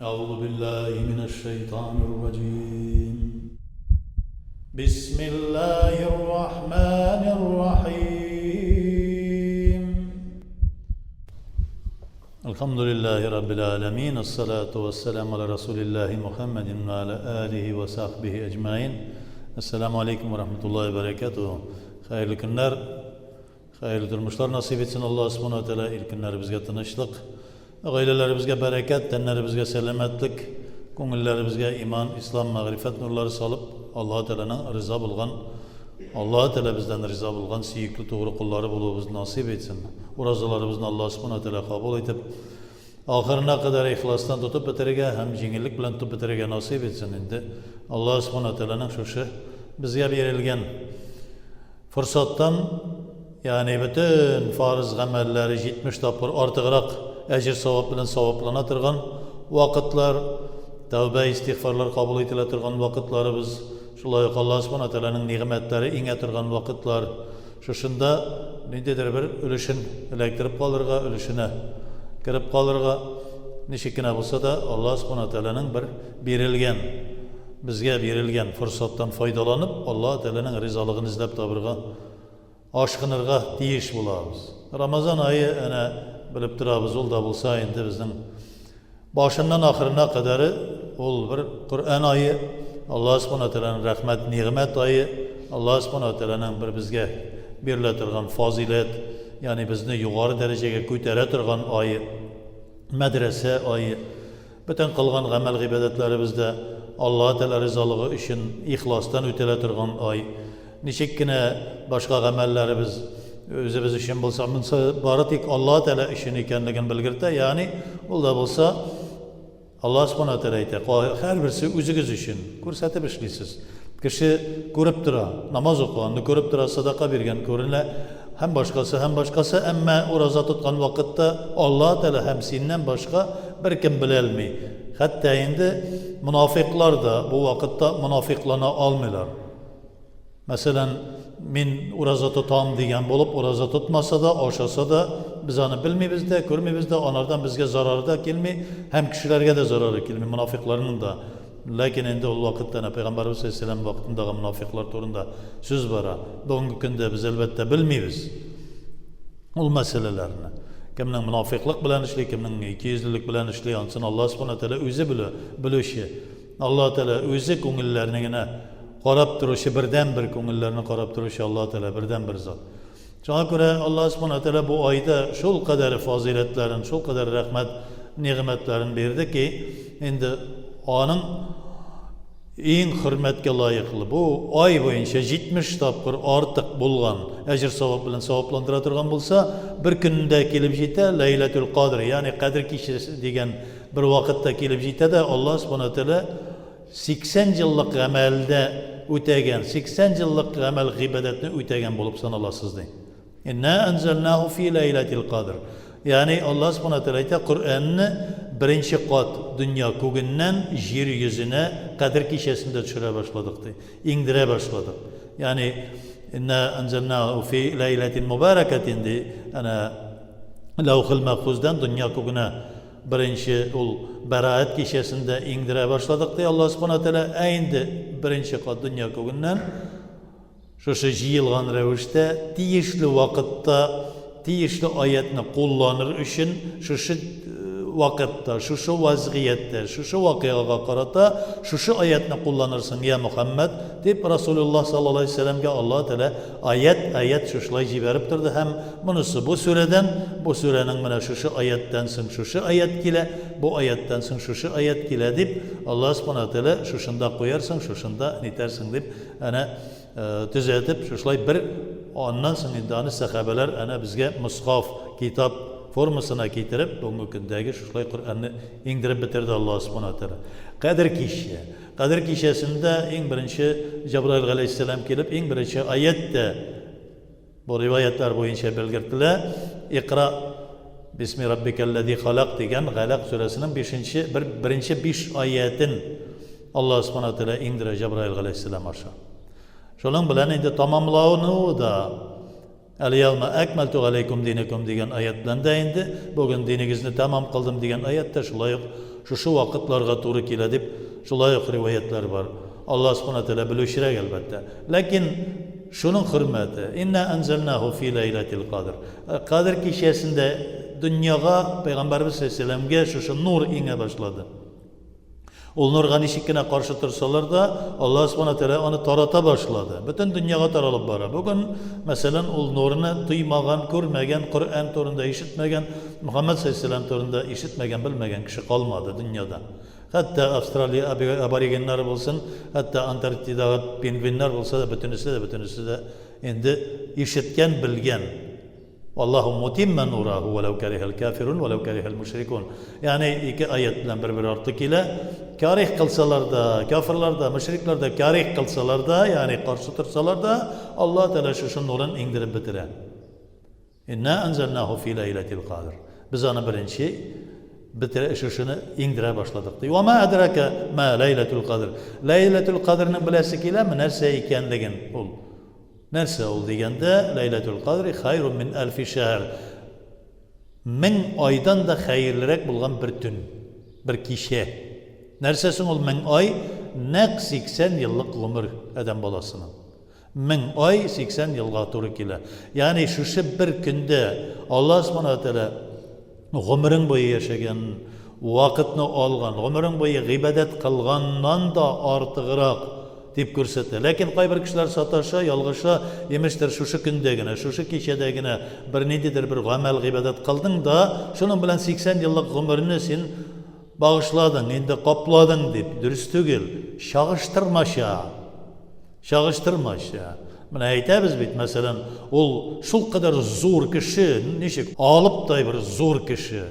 أعوذ بالله من الشيطان الرجيم. بسم الله الرحمن الرحيم. الحمد لله رب العالمين، الصلاة والسلام على رسول الله محمد وعلى آله وصحبه أجمعين. Esselamu Aleyküm ve Rahmetullahi ve Berekatuhu. Hayırlı günler, hayırlı durmuşlar nasip etsin Allah subhanahu teala. İlk günler bizge tanışlık, ailelerimizge bereket, tenlerimizge selametlik, ko'ngillerimizge iman, İslam, ma'rifat nurları salıp Allah Teala'nın rıza bulgan, Allah Teala bizden rıza bulgan suyukli doğru kulları bulubuz nasip etsin. Urazalarımızın Allah subhanahu teala kabul etip ahirine kadar ihlastan tutup bitirige hem jengillik bilen tutup bitirige nasip etsin. Endi Allah subhanahu teala'nın şuşu bizge berilgen fırsattan, yani bütün farz amelleri 70 tapır artıqırak ecir savap bilen savaplana turgan vakitlar, tövbe istiğfarlar kabul etile turgan vakitlarımız, şulay Allah subhanahu teala'nın nimetleri inge turgan vakitlar, şuşunda nededir bir ölüşün elektirip kalırga, ölüşüne kirip kalırga neşikine bulsa da Allah subhanahu teala'nın bir berilgen, bizge berilgen fırsattan faydalanıp Allah Teala'nın rızalığını izlep tabırga, aşkınırga deyiş bulabız. Ramazan ayı ana bilip durabız, ol da bulsa endi bizning başından ahirine kadarı ol bir Kur'an ayı, Allah subhanahu teala'nın rahmet, nimet ayı, Allah subhanahu teala'nın bir bizge berile turgan fazilet, yani bizni yukarı dereceye ko'tara turgan ayı, medrese ayı, bütün kılgan amel ibadetlerimizde Allah Teala rızalığı için ihlastan ötele turgan ay. Nişekkine başka amellerimiz özümüz için bulsa, baratik Allah Teala için ikenligini bilgirte, yani o da bulsa Allah subhanahu teala ayta, her birisi özünüz için ko'rsatib işleysiz. Kişi görüp dura, namaz okuyanını görüp dura, sadaka bergen görünle, hem başkası, ama o roza tutkan vakitte Allah Teala hem senden başka bir kim bilelmi. Hatta endi münafıklar da bu vakitte münafıklana almıyorlar. Mesela min uraza tutam degan bulup uraza tutmasa da, aşasa da biz onu bilmeyiz de, görmeyiz de, onlardan bizge zararı da gelmi, hem kişilerge de zararı gelmi, münafıklarının da. Lakin endi o vakitte Peygamberimiz Aleyhisselam vaktindagi münafıklar turunda söz var. Bugünkü günde biz elbette bilmeyiz ol meselelerini. Kimning münafıklık bilen işli, kimning ikiyüzlülük bilen işli, ansın Allah subhanahu teala özü bilişi. Allah Teala özü ko'ngillerini qarab turuşu, birden bir ko'ngillerini qarab turuşu Allah Teala birden bir zat. Şuna göre Allah subhanahu teala bu ayda şol kadar faziletlerin, şol kadar rahmet, nimetlerin berdi ki, endi onun en hürmetke layıklı bu ay boyunca 70 tapkır artık bulgan, ecir savap bilen savaplandıra turgan bulsa, bir günde kelip jete Leyletul Kadr, yani Kadir kişisi degen bir vakitte kelip jete de Allah subhanahu teala 80 yıllık amelde ötegen, 80 yıllık amel gıybedetini ötegen bulup sanalasız deyin. İnna enzelnahu fi Leyletul Kadr. Yani Allah subhanahu teala Kur'an'ı birinci kat dünya ko'ginden yer yüzüne Kadir kişisinde düşüre başladık, indire başladık. Yani inna enzelnahu fi leyletin mübareketin de, ana Levh-ül Mahfuz'dan dünya ko'gine birinci ol beraat kişisinde indire başladık diye Allah subhanahu teala endi birinci kat dünya ko'ginden şuşu jiyilgan revişte tiyişli vakitte tiyişli ayetini kullanır için şuşu vakitte, şuşu vaziyette, şuşu vakıyaga karata şuşu ayetini kullanırsın ya Muhammed deyip Resulullah sallallahu aleyhi ve sellem'e Allah Teala ayet şuşlay jiberip durdu. Hem bunusu bu sureden, bu surenin mana şuşu ayettensin şuşu ayet kile, bu ayettensin şuşu ayet kile deyip Allah subhanahu teala şuşunda koyarsın, şuşunda nitersin deyip ana düzeltip şuşlay bir ondan sonra sahabeler ana bizge mushaf kitap formasına getirip bugünkü gündeki şuşlay Kur'an'ı indirip bitirdi Allah subhanahu teala. Kadir kişisinde en birinci Cebrail aleyhisselam gelip en birinci ayette bu rivayetler boyunca belirttiler. İkra Bismi Rabbikellezi halak degen Halak suresinin birinci 5 ayetin Allah subhanahu teala indire Cebrail aleyhisselam aşağı. Şunun bilen endi tamamlauını da El-yevme ekmeltu aleykum dinekum degan ayet bilen de endi bugün dininizni tamam kıldım degan ayette şulay şu vaqtlarga to'g'ri keladi deb shulay rivoyatlar bor. Alloh subhanahu taolo biluvchiroq albatta. Lekin şunun hürmeti inna anzalnahu fi laylatil qadr. Qadr kechasida dunyoga payg'ambarimiz sollallohu alayhi vasallamga şu nur inge başladı. O nurga nishikina qarshi tursalar da Alloh subhanahu taolo onu tarata başladı. Bütün dunyoga taralib boradi. Bugün masalan o nurni tuymagan, ko'rmagan, Qur'on to'rinda eshitmagan, Muhammad sallallohu alayhi vasallam to'rinda eshitmagan, bilmagan kishi qolmadi dunyoda. Hatta Avstraliya aborigenler olsun, hatta Antarktida'da pingvinler olsa da bütünüsü de endi işitken, bilgen. Vallahu mutimmen nurahu velev kerihel kafirun velev kerihel müşrikun. Yani iki ayet bilen bir artık ile karih kılsalar da, kafirler de, müşrikler de karih kılsalar da, yani karşı tursalar da Allah Teala şu nurun indirip bitire. İnna enzelnahu fi leyletil qadr. Biz ana birinci bitire şunu indire başladık. Ve ma adraka ma leyletul qadr. Leyletul qadr'ın bilesi ile mi nerse ikenligin ol. Nerse ol degende leyletul qadri hayrun min elfi şehr. Min aydan da hayırlırek bulgan bir tün, bir kişi. Nersesin ol min ay? Nek 80 yıllık ömür adam balasının. Min ay 80 yılga to'g'ri keladi. Yani şu bir günde Allah subhanahu wa ta'ala ömrün boyu yaşagan, vaqtni olgan, ömrün boyu g'ibodat qilgandan da ortiqroq deb ko'rsatdi. Lekin qay bir kishilar sataşa, yolg'isha, emishdir şu kundagina, şu kechadagina bir nididir bir amal g'ibodat qilding da, şunun bilan 80 yillik ömrni sen bağışladın, endi qopladın deb durust tugul. Şağıştırmaşa. Buna aytamiz bit, masalan, ol şul kadar zo'r kishi, nechik olibday bir zo'r kishi,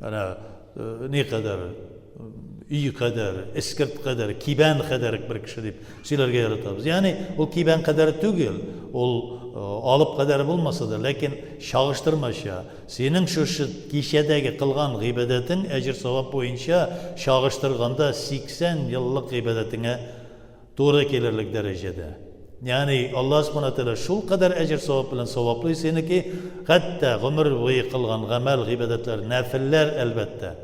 ana ne kadar uy kadar, iskirt kadar, kiban kadar bir kishi deb sizlarga yaratamiz. Ya'ni o kiban kadar tugul, ol olib kadar bo'lmasa da, lekin şağıştırmaşa. Sening şu kechadagi qilgan g'ibodating ajr savob bo'yicha şağıştırganda 80 yillik g'ibodatingga to'g'ri kelarlik darajada. Yani Allah subhanahu wa ta'ala şul kadar ecir savab bilen savablı seni ki hatta ömür boyu kılgan gamel g'ibodatlar, nafiller elbette.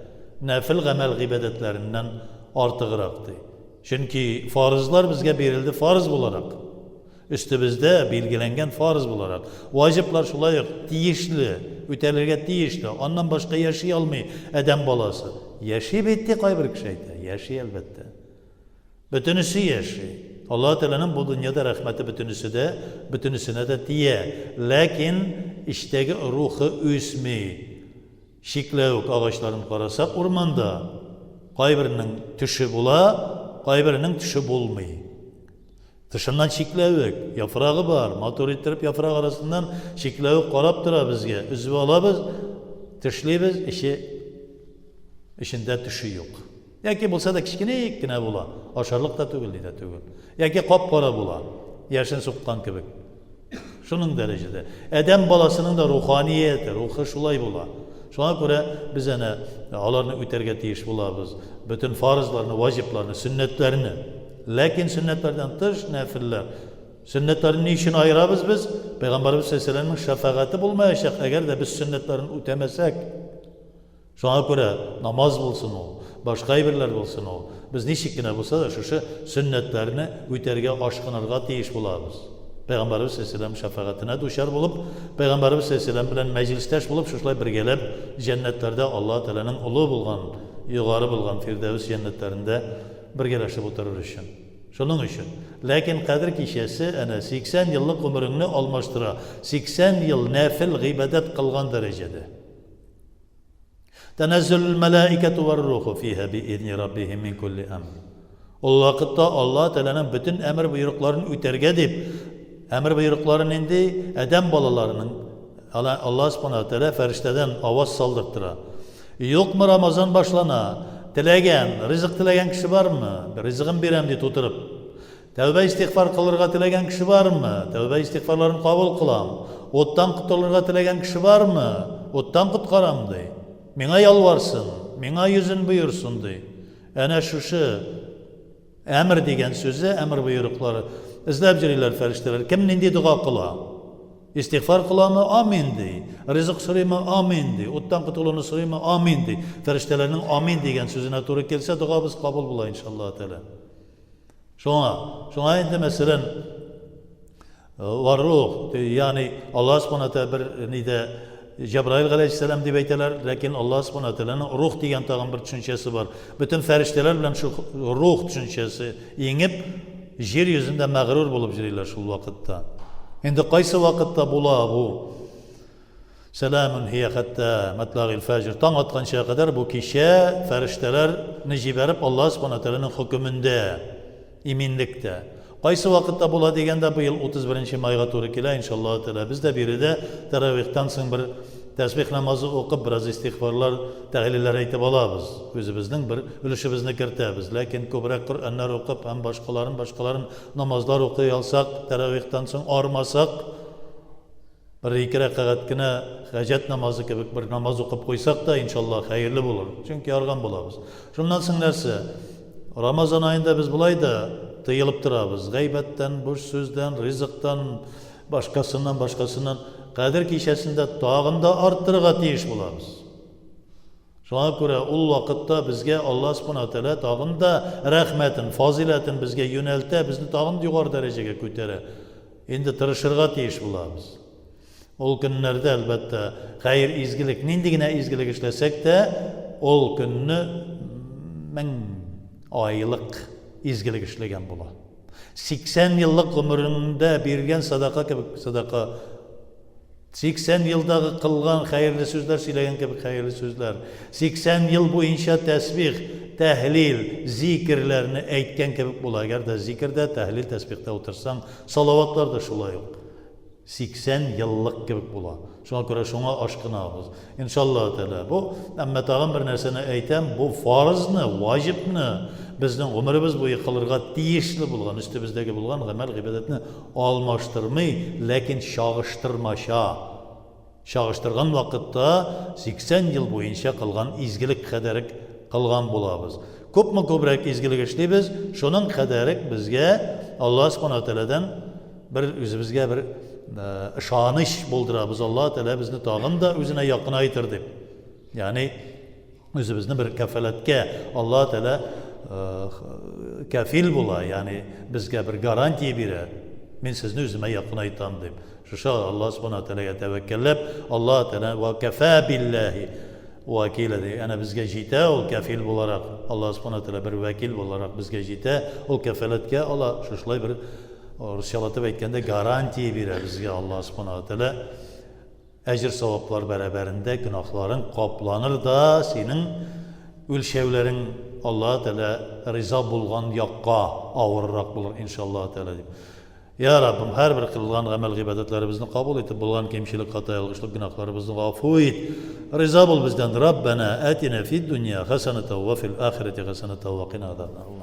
Nafil gamel g'ibodatlarinden artıqıraktı. Çünkü farzlar bizge berildi farz bularak. Üstümüzde belgilengen farz bularak. Vaciplar şulay tiyişli, ötelerge tiyişli. Ondan başka yaşay almay adam balası. Yaşay bitti kaybır kişiydi. Yaşay elbette. Bütünüsü yaşay. Allah Teala'nın bu dünyada rahmeti bütünüsüne de diye. Lakin işteki ruhu üsmi, şiklavuk ağaçların qarasak ormanda qaybirinin tüşü bula, qaybirinin tüşü bulmay. Dışından şiklavuk, yaprağı var, motor ettirip yaprağı arasından şiklavuk qarab tura bizge. Üzüp alabız, tüşleybiz, işinde tüşü yok. Yaki bulsa da kichkina bo'la, osharliq da tugul deydi tugul. Yaki qop-qora bo'la, yashin suqqan kibik. Şunun derecede. Adam balasının da ruhaniyeti, ruhu şulay bo'la. Şuna göre biz ana alarni o'targa teyish bo'lamiz. Bütün farzlarni, vaciplarni, sünnetlerini. Lakin sünnetlerden tış nafiller. Sünnetlerini niçin ayırabız biz? Peygamberimiz sallallahu aleyhi ve sellem'in şefaati bulmayacak. Eğer de biz sünnetlerini ötemesek. Şuna göre namaz bulsun o. Başka birler olsun o. Biz nişikine bulsa da şu sünnetlerini öterge aşkınırga teyiş bulabız. Peygamberimiz sallallahu aleyhi ve sellem şefaatine düşer bulup, Peygamberimiz sallallahu aleyhi ve sellem bilen meclisteş bulup, şuşlay bir gelip cennetlerde Allah Teala'nın ulu bulgan, yukarı bulgan Firdevs cennetlerinde bir geleşip oturur için. Şunun için. Lakin kadir kişisi 80 yıllık ömrünü almıştıra. 80 yıl nafil g'ibodat kılgan derecede. تنزل الملائكة والروح فيها بإذن ربهم من كل أمر. O vakitte Allah Teala'nın bütün emir buyruklarını öterge deyip, emir buyruklarının indi adam balalarının Allah subhanahu teala ferişteden avaz saldırtıra. Yok mu Ramazan başlana? Tilegen, rızık tilegen kişi var mı? Rızıkın birem diye tuturup. Tevbe istiğfar kılırga tilegen kişi var mı? Tevbe istiğfarlarını kabul kılam. Ottan kutulurga tilegen kişi var mı? Ottan kutkaram diye. Mena yalvarsın, mena yüzün buyursun diye. Ana şu emir degen sözü, emir buyrukları izlep jiriler ferişteler. Kim nindi dua kıla? İstiğfar kılamı amin dey. Rızık sırayımı amin dey. Ottan kutulunu sırayımı amin dey. Feriştelerinin amin degen sözüne doğru gelse duamız kabul bula inşallah Teala. Şuna indi mesela var ruh. Yani Allah subhanahu teala bir nide Cebrail aleyhisselam diye beyteler. Lakin Allah subhanahu teala'nın ruh degen tağın bir düşüncesi var. Bütün ferişteler bilen şu ruh düşüncesi yengip yeryüzünde mağrur bulup jireyler şu vakitte. Endi qaysı vakitte bula bu? Selamun hiye hatta matlagil fajr. Taң atkança kadar bu kişi ferişteler jiberip Allah subhanahu teala'nın hükmünde, iminlikte. Qaysı vakitte bula degende bu yıl 31 mayga to'g'ri kela inşallah teala. Biz de biri de teravihtan so'ng bir tesbih namazı okup biraz istiğfarlar, tahliller aytib olamiz. Özümüzning bir ülüşübizni kiritamiz. Lakin ko'proq Qur'onlar o'qib, ham boshqalarin namazlar o'qiy olsak, teravihtan so'ng ormasak, bir ikki rakatgina hajat namazı gibi bir namaz o'qib qo'ysak da inşallah hayırlı olur. Çünkü yorgan bo'lamiz. Shundan so'ng narsa Ramazan ayında biz bulayda tıyılıp durabız. Gaybetten, boş sözden, rızıktan, başkasından Kadir kişisinde tağında arttırığa tiyiş bulabız. Şuna göre ul vakitte bizge Allah subhanahu teala tağında rahmetin, faziletin bizge yönelte, bizni tağında yukarı dereceye kötere. Endi tırışırga tiyiş bulabız. Ol günlerde elbette hayır izgilik, nindigine izgilik işlesek de ol gününü aylık izgilik işlegen bula. 80 yıllık ömründe birgen sadaka gibi sadaka 80 yılda kılgan hayırlı sözler söylegen gibi hayırlı sözler 80 yıl bu inşa tesbih, tehlil, zikirlerini eytken gibi bula. Eğer de zikirde, tehlil, tesbihte otursan salavatlar da şula yok. 80 yıllık gibi bula. Şuna göre şuna aşkınabız. İnşallah Teala bu ama tağın bir nerseni eytem bu farzını, vacibni bizning ömrimiz boyu kılırga tiyişli bulgan, üstümüzdeki bulgan amel ibadetini almaştırmay, lakin şağıştırgan vakitte 80 yıl boyunca kılgan izgilik kederik kılgan bulabız. Köpmü köbrek izgilik işleybiz, şunun kederik bizge Allah subhanahu teala'dan bir özümüzge bir şanış buldurabız. Allah Teala bizni tağın da özüne yakınaytır deb. Yani özümüzni bir kefaletke Allah Teala kafil bula. Yani bizge bir garanti bire. Men sizni özüme yakınaytam deb. Şuşa Allah subhanahu teala'ya tevekkellep Allah Teala ve kefa billahi vakil de. Yani bizge jite ol kafil bularak Allah subhanahu teala bir vekil bularak bizge jite ol kefaletke Allah şuşlay bir Rusyalatı aytkanda garanti verir bizge Allah subhanahu teala. Ecir savaplar beraberinde günahların kaplanır da senin ülşevlerin Allah teala rıza bulgan yakka ağırrak bulur inşallah teala. Ya Rabbim her bir kılgan amel ibadetlerimizni kabul etip bulgan kemşilik hatayalgışlık günahlarımızı gafu et. Rıza bul bizden Rabbena atina fid dünya hasenete ve fil ahireti hasenete ve qina azaban.